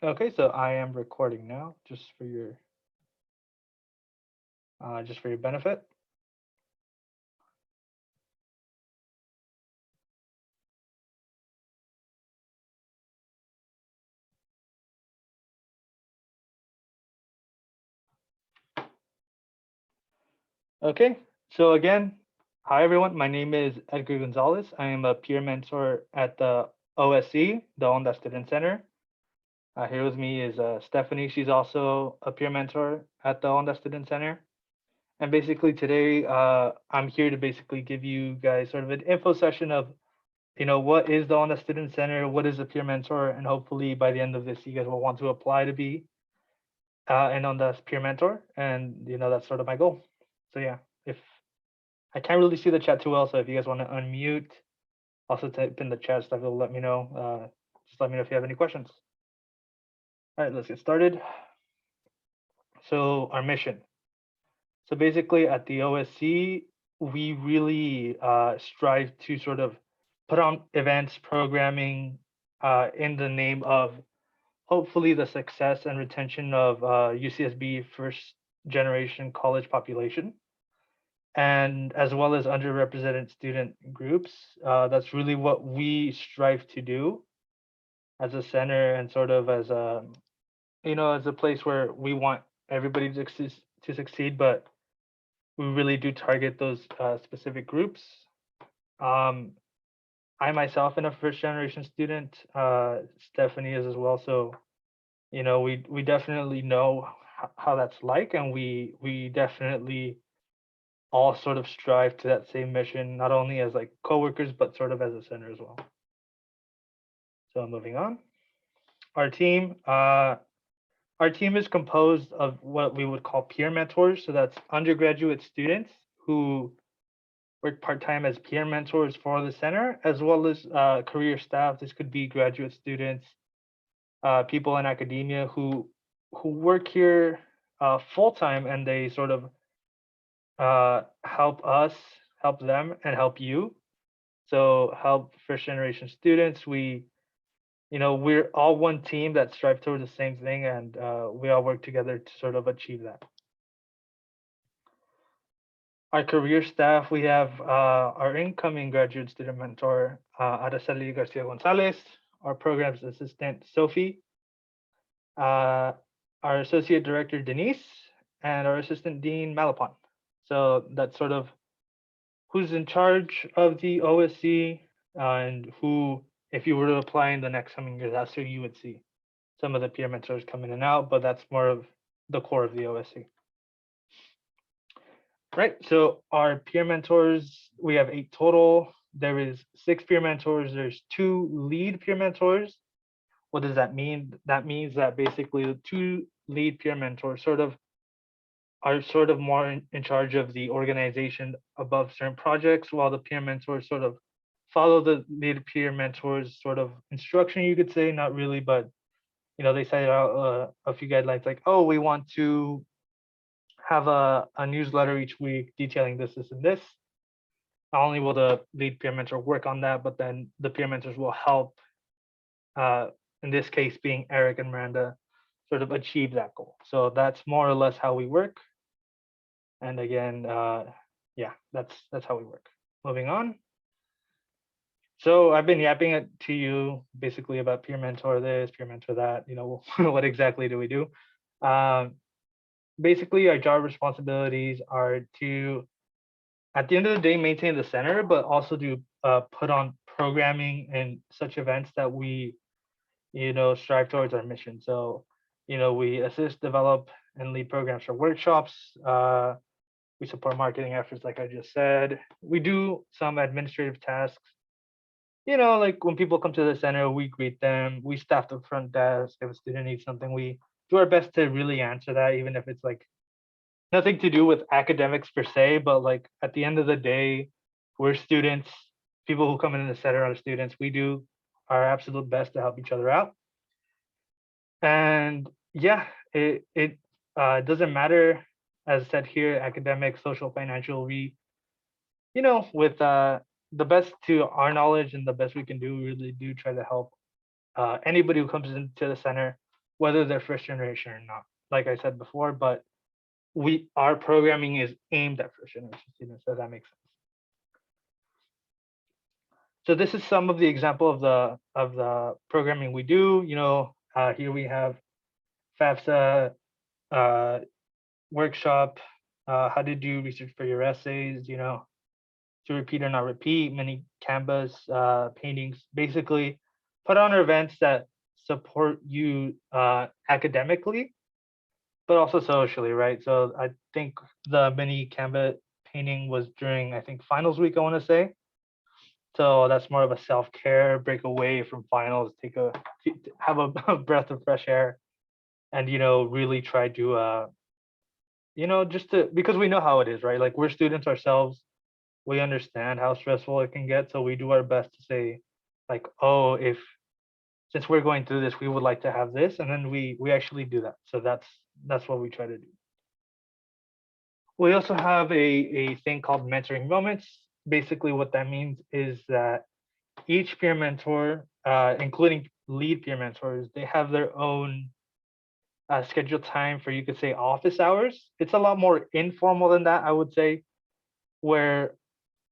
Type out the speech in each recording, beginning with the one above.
Okay, so I am recording now, just for your benefit. Okay, so again, hi everyone. My name is Edgar Gonzalez. I am a peer mentor at the OSC, the Onda Student Center. Here with me is Stephanie. She's also a peer mentor at the Onda Student Center. And basically today, I'm here to basically give you guys sort of an info session of, what is the Onda Student Center, what is a peer mentor, and hopefully by the end of this, you guys will want to apply to be and on the peer mentor, and that's sort of my goal. So yeah, if I can't really see the chat too well, so if you guys want to unmute, also type in the chat stuff, it'll let me know. Just let me know if you have any questions. All right, let's get started. So our mission. So basically, at the OSC, we really strive to sort of put on events, programming in the name of hopefully the success and retention of UCSB first generation college population, and as well as underrepresented student groups. That's really what we strive to do as a center, and sort of as a as a place where we want everybody to succeed, but we really do target those specific groups. Um, I myself am a first generation student. Stephanie is as well. So we definitely know how that's like, and we definitely all sort of strive to that same mission, not only as like coworkers, but sort of as a center as well. So moving on, our team. Our team is composed of what we would call peer mentors. So that's undergraduate students who work part-time as peer mentors for the center, as well as career staff. This could be graduate students, people in academia who work here full-time, and they sort of help us, help them, and help you. So help first generation students. We're all one team that strive towards the same thing, and we all work together to sort of achieve that. Our career staff, we have our incoming graduate student mentor, Araceli Garcia Gonzalez, our programs assistant, Sophie, uh, our associate director, Denise, and our assistant dean, Malapon. So that's sort of who's in charge of the OSC, and who, if you were to apply in the next coming years, that's who you would see. Some of the peer mentors come in and out, but that's more of the core of the OSC. Right. So our peer mentors, we have 8 total. There is 6 peer mentors. There's 2 lead peer mentors. What does that mean? That means that basically the 2 lead peer mentors are sort of more in charge of the organization above certain projects, while the peer mentors sort of follow the lead peer mentors sort of instruction, you could say, not really, but they set out a few guidelines like, oh, we want to have a newsletter each week detailing this, this, and this. Not only will the lead peer mentor work on that, but then the peer mentors will help, uh, in this case being Eric and Miranda, sort of achieve that goal. So that's more or less how we work. And again, yeah, that's how we work. Moving on. So I've been yapping it to you basically about peer mentor this, peer mentor that. What exactly do we do? Um, Basically, our job responsibilities are to, at the end of the day, maintain the center, but also to put on programming and such events that we, strive towards our mission. So, we assist, develop, and lead programs for workshops. We support marketing efforts, like I just said. We do some administrative tasks. Like when people come to the center, we greet them. We staff the front desk. If a student needs something, we do our best to really answer that, even if it's like nothing to do with academics per se, but like at the end of the day, we're students. People who come in the center are students. We do our absolute best to help each other out. And yeah, it doesn't matter, as said here, academic, social, financial. With the best to our knowledge and the best we can do, we really do try to help anybody who comes into the center. whether they're first generation or not, like I said before, but our programming is aimed at first generation students, so that makes sense. So this is some of the example of the programming we do. Here we have FAFSA workshop, how to do research for your essays, to repeat or not repeat, many canvas paintings, basically put on events that support you academically, but also socially, right? So I think the mini canvas painting was during, I think, finals week, I want to say. So that's more of a self-care, break away from finals, have a breath of fresh air, and really try to just because we know how it is, right? Like, we're students ourselves, we understand how stressful it can get, so we do our best to say, like, oh, if since we're going through this, we would like to have this, and then we actually do that. So that's what we try to do. We also have a thing called mentoring moments. Basically, what that means is that each peer mentor, including lead peer mentors, they have their own scheduled time for, you could say, office hours. It's a lot more informal than that, I would say, where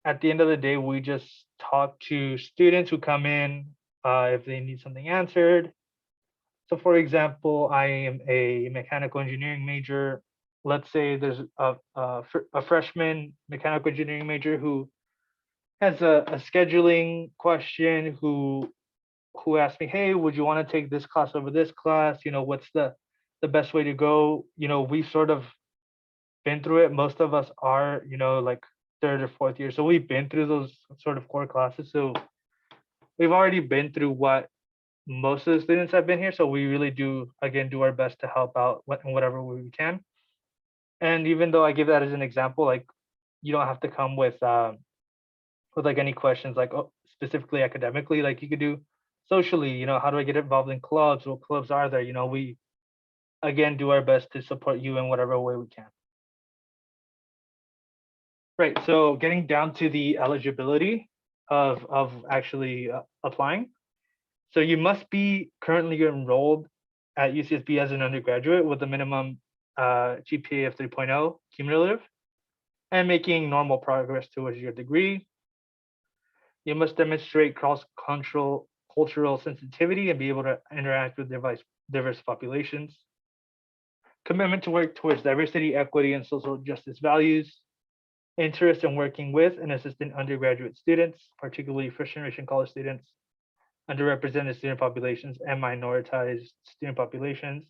at the end of the day, we just talk to students who come in if they need something answered. So, for example, I am a mechanical engineering major. Let's say there's a freshman mechanical engineering major who has a scheduling question, who asked me, hey, would you want to take this class over this class? What's the best way to go? We've sort of been through it. Most of us are, like third or fourth year. So we've been through those sort of core classes. So we've already been through what most of the students have been here. So we really do, again, do our best to help out in whatever way we can. And even though I give that as an example, like, you don't have to come with like any questions, like, oh, specifically academically. Like, you could do socially, how do I get involved in clubs? What clubs are there? We again do our best to support you in whatever way we can. Right. So getting down to the eligibility of actually applying. So you must be currently enrolled at UCSB as an undergraduate with a minimum GPA of 3.0 cumulative and making normal progress towards your degree. You must demonstrate cross-cultural sensitivity and be able to interact with diverse populations. Commitment to work towards diversity, equity, and social justice values. Interest in working with and assisting undergraduate students, particularly first-generation college students, underrepresented student populations, and minoritized student populations.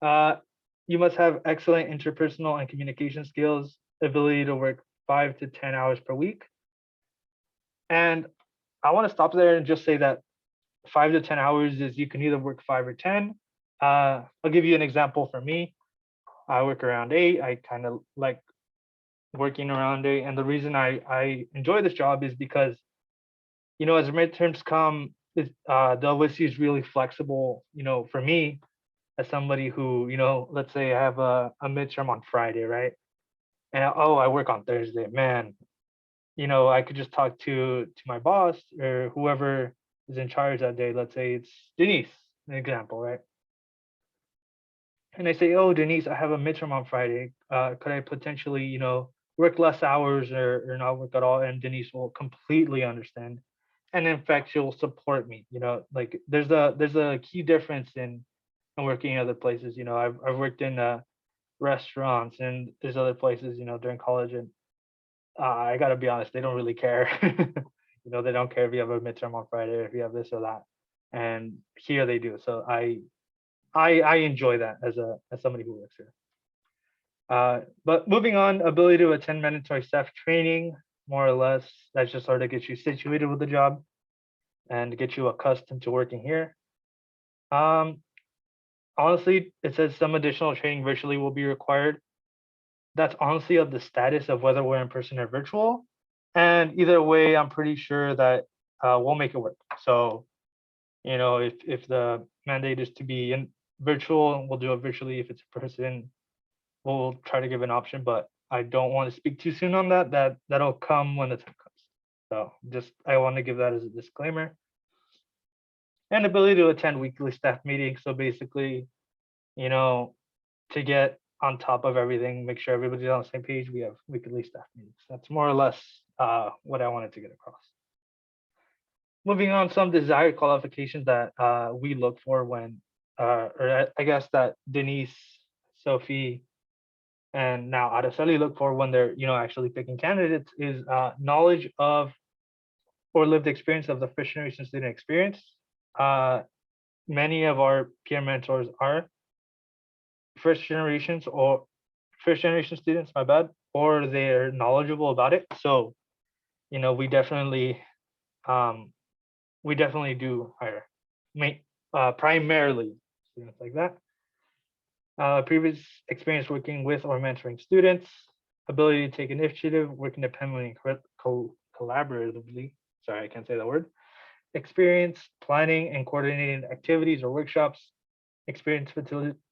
You must have excellent interpersonal and communication skills, ability to work 5 to 10 hours per week. And I want to stop there and just say that 5 to 10 hours is, you can either work 5 or 10. I'll give you an example for me. I work around 8. I kind of like working around 8. And the reason I enjoy this job is because, as midterms come, the OSC is really flexible, for me, as somebody who, let's say I have a midterm on Friday, right? And I work on Thursday, man. I could just talk to my boss or whoever is in charge that day. Let's say it's Denise, an example, right? And I say, oh, Denise, I have a midterm on Friday. Could I potentially, work less hours or not work at all? And Denise will completely understand. And in fact, she'll support me. Like, there's a key difference in working in other places. I've worked in restaurants, and there's other places, during college, and I gotta be honest, they don't really care. They don't care if you have a midterm on Friday or if you have this or that. And here they do. So I enjoy that as somebody who works here. But moving on, ability to attend mandatory staff training, more or less, that just sort of gets you situated with the job and get you accustomed to working here. Honestly, it says some additional training virtually will be required. That's honestly of the status of whether we're in person or virtual. And either way, I'm pretty sure that we'll make it work. So, if the mandate is to be in virtual, we'll do it virtually. If it's in person, we'll try to give an option, but I don't want to speak too soon on that. That'll come when the time comes. So I want to give that as a disclaimer. and ability to attend weekly staff meetings. So basically, you know, to get on top of everything, make sure everybody's on the same page, we have weekly staff meetings. That's more or less what I wanted to get across. Moving on, some desired qualifications that we look for when, or I guess that Denise, Sophie, and now Araceli look for when they're, actually picking candidates is knowledge of or lived experience of the first generation student experience. Uh, Many of our peer mentors are first generations or first generation students, my bad, or they're knowledgeable about it. So, we definitely um, do hire primarily students like that. Previous experience working with or mentoring students, ability to take initiative, work independently and collaboratively. Sorry, I can't say that word. Experience planning and coordinating activities or workshops, experience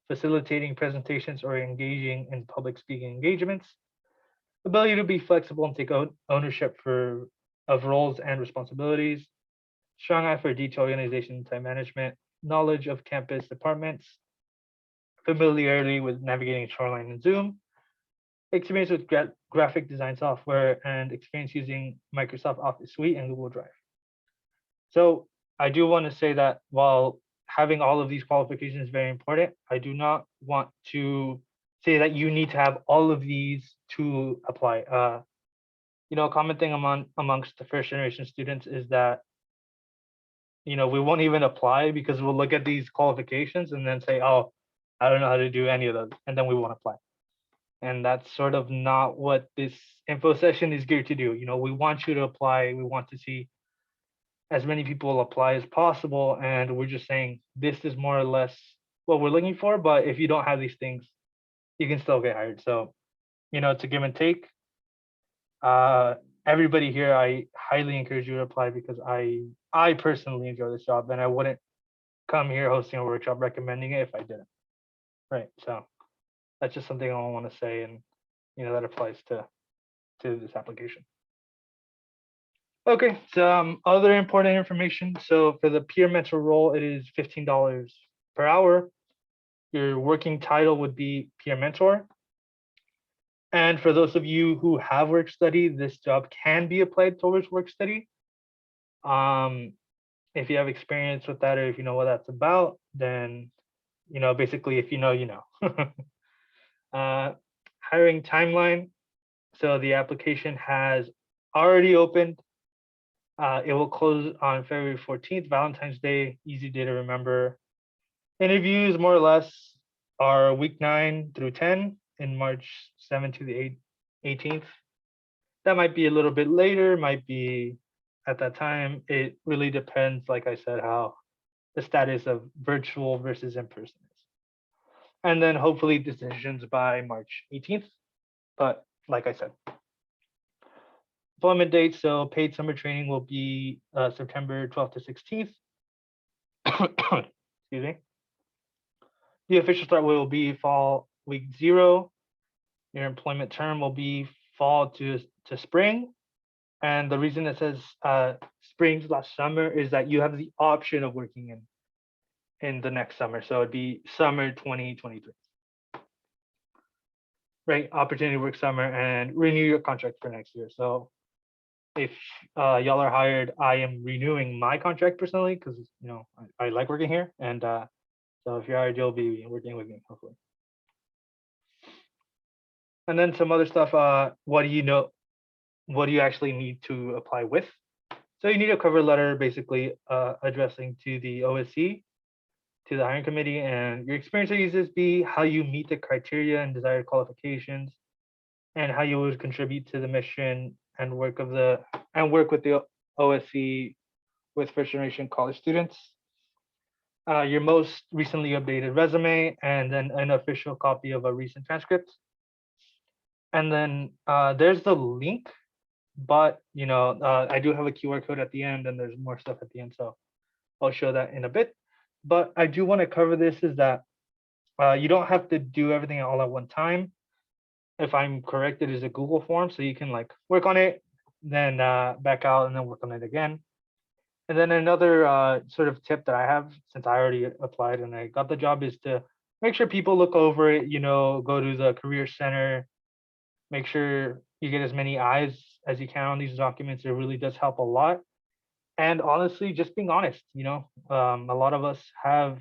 facilitating presentations or engaging in public speaking engagements, ability to be flexible and take ownership of roles and responsibilities, strong eye for detail organization and time management, knowledge of campus departments, familiarity with navigating Shoreline and Zoom, experience with graphic design software, and experience using Microsoft Office Suite and Google Drive. So I do want to say that while having all of these qualifications is very important, I do not want to say that you need to have all of these to apply. A common thing amongst the first generation students is that we won't even apply because we'll look at these qualifications and then say, oh, I don't know how to do any of those, and then we won't apply. And that's sort of not what this info session is geared to do. We want you to apply. We want to see as many people apply as possible. And we're just saying this is more or less what we're looking for. But if you don't have these things, you can still get hired. So, it's a give and take. Everybody here, I highly encourage you to apply because I personally enjoy this job and I wouldn't come here hosting a workshop recommending it if I didn't. Right. So that's just something I want to say, and that applies to this application. Okay, so other important information. So for the peer mentor role, it is $15 per hour. Your working title would be peer mentor. And for those of you who have work study, this job can be applied towards work study. If you have experience with that or if you know what that's about, then basically if you know, you know. Hiring timeline. So the application has already opened. It will close on February 14th, Valentine's Day, easy day to remember. Interviews more or less are week 9 through 10 in March 7th to the 18th. That might be a little bit later, might be at that time. It really depends, like I said, how the status of virtual versus in-person is. And then hopefully decisions by March 18th. But like I said, employment date, so paid summer training will be September 12th to 16th. Excuse me. The official start will be fall week 0. Your employment term will be fall to spring. And the reason it says spring/summer is that you have the option of working in the next summer. So it'd be summer 2023. Right, opportunity to work summer and renew your contract for next year. So if y'all are hired, I am renewing my contract personally because I like working here, and so if you're hired, you'll be working with me hopefully. And then some other stuff. What do you actually need to apply with? So you need a cover letter, basically addressing to the OSC, to the hiring committee, and your experience at USSB, how you meet the criteria and desired qualifications, and how you would contribute to the mission and work with the OSC with first generation college students. Your most recently updated resume, and then an official copy of a recent transcript. And then there's the link, but I do have a QR code at the end, and there's more stuff at the end, so I'll show that in a bit. But I do want to cover this is that you don't have to do everything all at one time. If I'm correct, it is a Google form, so you can work on it, then back out and then work on it again. And then another sort of tip that I have, since I already applied and I got the job, is to make sure people look over it, go to the career center, make sure you get as many eyes as you can on these documents. It really does help a lot. And honestly, just being honest, a lot of us have,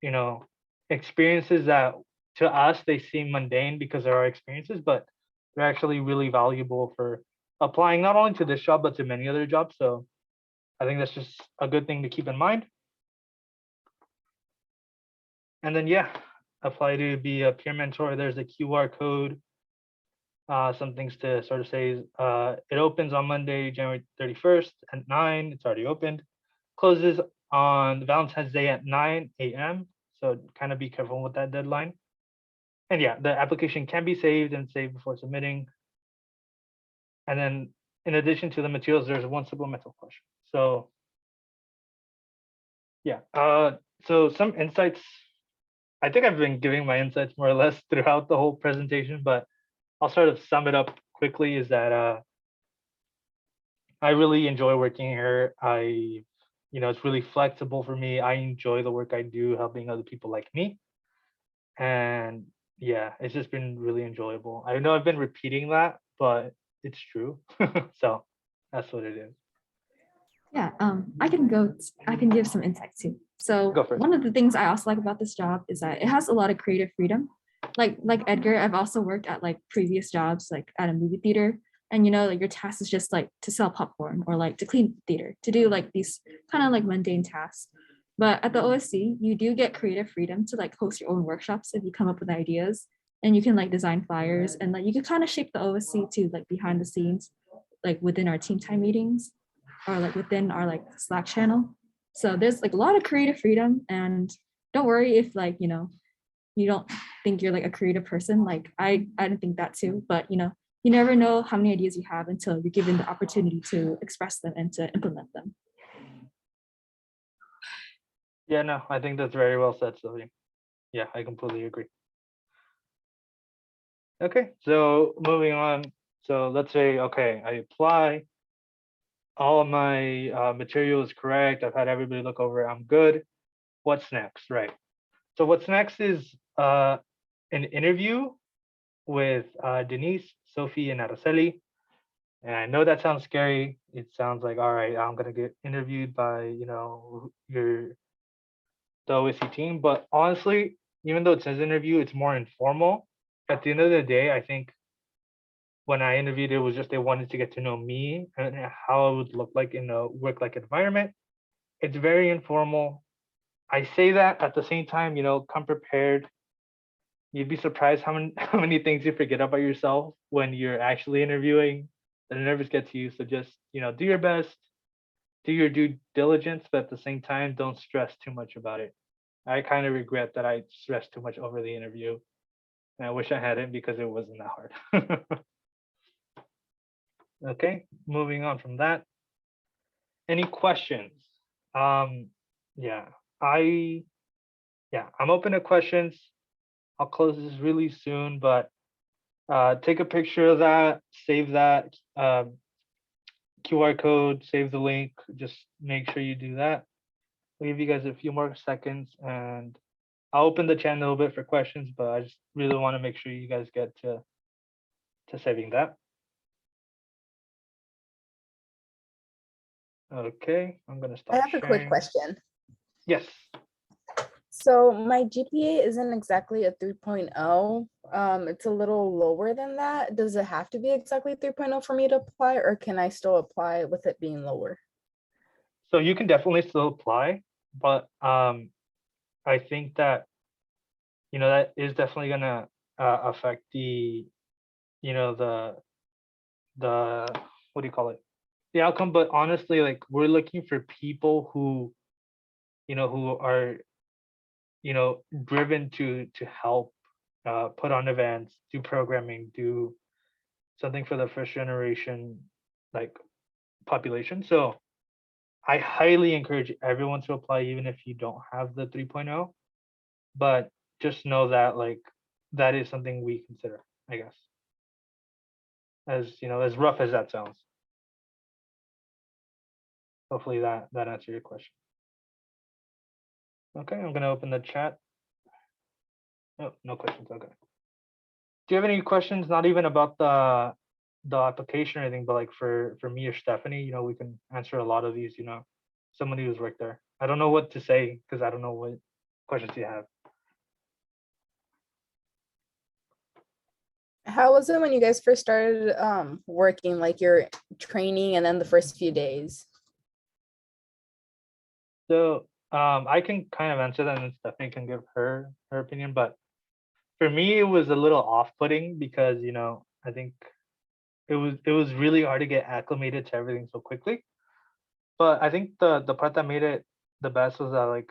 you know, experiences that to us they seem mundane because they're our experiences, but they're actually really valuable for applying not only to this job but to many other jobs. So I think that's just a good thing to keep in mind. And then yeah, apply to be a peer mentor. There's a QR code. Some things to sort of say is it opens on Monday, January 31st at 9. It's already opened. Closes on Valentine's Day at 9 a.m. So kind of be careful with that deadline. And yeah, the application can be saved and saved before submitting. And then in addition to the materials, there's one supplemental question. So yeah, so some insights. I think I've been giving my insights more or less throughout the whole presentation, but I'll sort of sum it up quickly is that I really enjoy working here. It's really flexible for me. I enjoy the work I do, helping other people like me. And yeah, it's just been really enjoyable. I know I've been repeating that, but it's true. So that's what it is. Yeah, I can give some insights too. So Go for it. one of the things I also like about this job is that it has a lot of creative freedom. Like Edgar, I've also worked at like previous jobs, like at a movie theater. And like your task is just like to sell popcorn or like to clean the theater, to do like these kind of like mundane tasks. But at the OSC, you do get creative freedom to like host your own workshops if you come up with ideas, and you can like design flyers, and like you can kind of shape the OSC to like behind the scenes, like within our team time meetings or like within our like Slack channel. So there's like a lot of creative freedom, and don't worry if like, you don't think you're like a creative person. Like I didn't think that too, but you never know how many ideas you have until you're given the opportunity to express them and to implement them. Yeah, no, I think that's very well said, Sylvia. Yeah, I completely agree. Okay, so moving on. So let's say, okay, I apply, all of my material is correct. I've had everybody look over it. I'm good. What's next? Right. So what's next is an interview with Denise, Sophie, and Araceli. And I know that sounds scary. It sounds like, all right, I'm gonna get interviewed by, the OSC team. But honestly, even though it says interview, it's more informal. At the end of the day, I think when I interviewed, it was just they wanted to get to know me and how I would look like in a work-like environment. It's very informal. I say that at the same time, come prepared. You'd be surprised how many how many things you forget about yourself when you're actually interviewing. The nerves get to you. So just, do your best, do your due diligence, but at the same time, don't stress too much about it. I kind of regret that I stressed too much over the interview. And I wish I hadn't because it wasn't that hard. Okay, moving on from that. Any questions? Um, yeah, I I'm open to questions. I'll close this really soon, but take a picture of that, save that QR code, save the link. Just make sure you do that. I'll give you guys a few more seconds, and I'll open the channel a little bit for questions, but I just really want to make sure you guys get to saving that. Okay, I'm gonna stop I have sharing. a quick question. Yes. So my GPA isn't exactly a 3.0. It's a little lower than that. Does it have to be exactly 3.0 for me to apply, or can I still apply with it being lower? So you can definitely still apply, but I think that that is definitely gonna affect the the what do you call it, the outcome. But honestly, like we're looking for people who who are driven to help put on events, do programming, do something for the first generation like population. So I highly encourage everyone to apply, even if you don't have the 3.0. But just know that like that is something we consider, I guess. As as rough as that sounds. hopefully that answered your question. Okay, I'm gonna open the chat. Oh, no questions. Okay. Do you have any questions? Not even about the application or anything, but like for me or Stephanie, we can answer a lot of these. Somebody who's worked there. I don't know what to say because I don't know what questions you have. How was it when you guys first started working, like your training and then the first few days? So I can kind of answer that, and Stephanie can give her opinion. But for me, it was a little off-putting because I think it was really hard to get acclimated to everything so quickly. But I think the part that made it the best was that like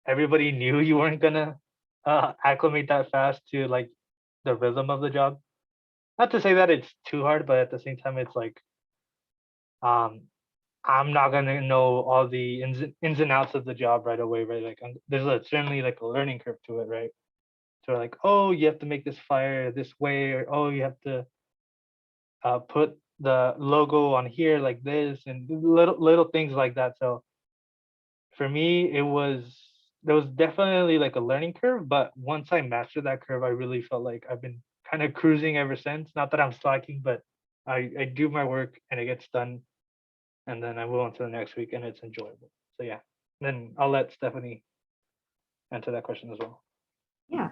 everybody knew you weren't gonna acclimate that fast to like the rhythm of the job. Not to say that it's too hard, but at the same time, it's like I'm not gonna know all the ins and outs of the job right away, right? Like certainly like a learning curve to it, right? So like, oh, you have to make this flyer this way, or oh, you have to put the logo on here like this, and little things like that. So for me, there was definitely like a learning curve, but once I mastered that curve, I really felt like I've been kind of cruising ever since. Not that I'm slacking, but I do my work and it gets done, and then I move on to the next week and it's enjoyable. So yeah, then I'll let Stephanie answer that question as well. Yeah.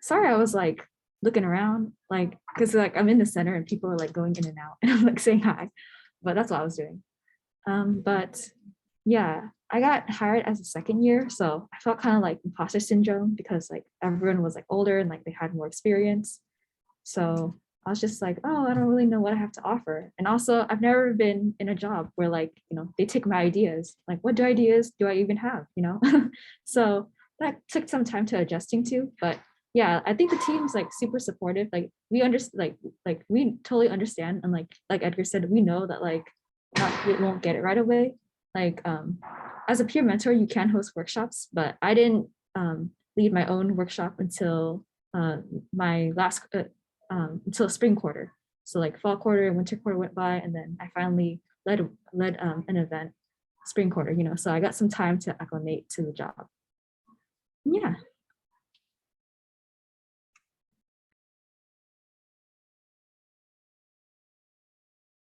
Sorry, I was like looking around, like, because like I'm in the center and people are like going in and out and I'm like saying hi, but that's what I was doing. But yeah, I got hired as a second year, so I felt kind of like imposter syndrome because like everyone was like older and like they had more experience. So I was just like, oh, I don't really know what I have to offer. And also, I've never been in a job where like, they take my ideas. Like, what ideas do I even have, So that took some time to adjusting to. But yeah, I think the team's like super supportive. Like we understand, like we totally understand. And like Edgar said, we know that like we won't get it right away. Like as a peer mentor, you can host workshops, but I didn't lead my own workshop until my last until spring quarter. So like fall quarter and winter quarter went by, and then I finally led an event spring quarter. So I got some time to acclimate to the job. Yeah.